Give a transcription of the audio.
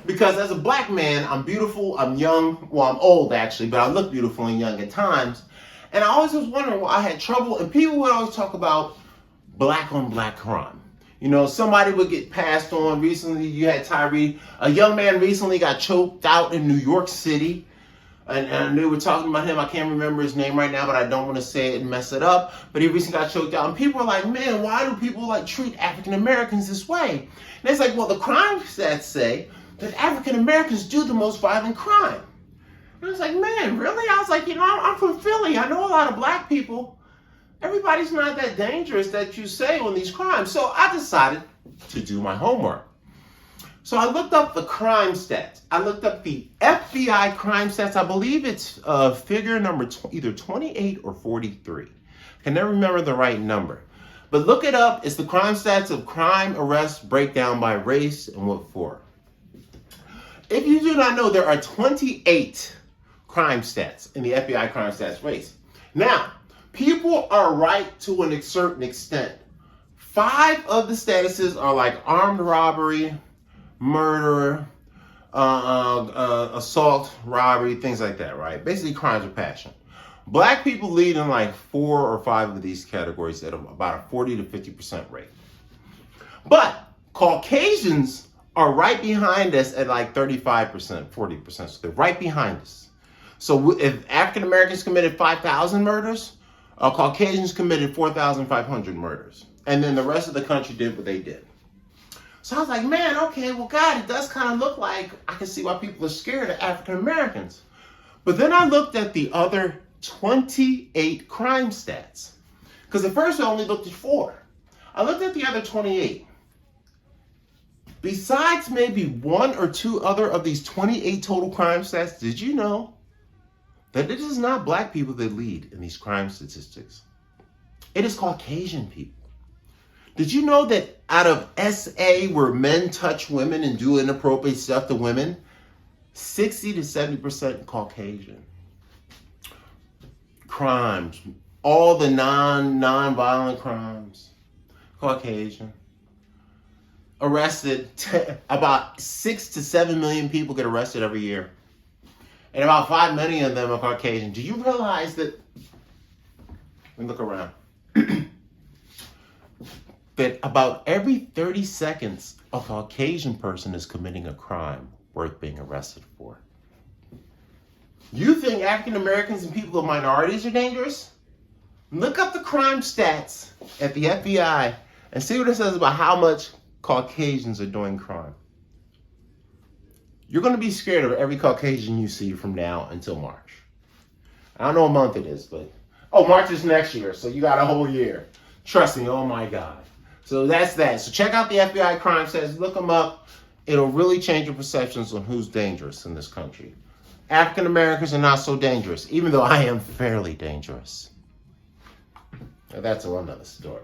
Because as a black man, I'm beautiful, I'm young, well, I'm old actually, but I look beautiful and young at times. And I always was wondering why I had trouble, and people would always talk about black on black crime. You know, somebody would get passed on. Recently, you had Tyree, a young man recently got choked out in New York City. And they were talking about him. I can't remember his name right now, but I don't want to say it and mess it up. But he recently got choked out. And people are like, man, why do people like treat African Americans this way? And it's like, well, the crime stats say that African Americans do the most violent crime. And I was like, man, really? I was like, you know, I'm from Philly. I know a lot of black people. Everybody's not that dangerous that you say on these crimes. So I decided to do my homework. So I looked up the crime stats. I looked up the FBI crime stats. I believe it's figure number either 28 or 43. I can never remember the right number. But look it up. It's the crime stats of crime, arrests, breakdown by race, and what for. If you do not know, there are 28 crime stats in the FBI crime stats race. Now, people are right to a certain extent. 5 of the statuses are like armed robbery, murder, assault, robbery, things like that, right? Basically crimes of passion. Black people lead in like 4 or 5 of these categories at about a 40 to 50% rate. But Caucasians are right behind us at like 35%, 40%. So they're right behind us. So if African Americans committed 5,000 murders, Caucasians committed 4,500 murders. And then the rest of the country did what they did. So I was like, man, okay, well, God, it does kind of look like I can see why people are scared of African Americans. But then I looked at the other 28 crime stats. Because at first I only looked at 4. I looked at the other 28. Besides maybe 1 or 2 other of these 28 total crime stats, did you know that it is not black people that lead in these crime statistics? It is Caucasian people. Did you know that out of SA, where men touch women and do inappropriate stuff to women, 60 to 70% Caucasian? Crimes, all the non-violent crimes, Caucasian. Arrested, about 6 to 7 million people get arrested every year. And about 5 million of them are Caucasian. Do you realize that, let me look around, that about every 30 seconds, a Caucasian person is committing a crime worth being arrested for? You think African Americans and people of minorities are dangerous? Look up the crime stats at the FBI and see what it says about how much Caucasians are doing crime. You're going to be scared of every Caucasian you see from now until March. I don't know what month it is, but March is next year, so you got a whole year. Trust me, oh my God. So that's that. So check out the FBI crime stats, look them up. It'll really change your perceptions on who's dangerous in this country. African Americans are not so dangerous, even though I am fairly dangerous. Now that's another story.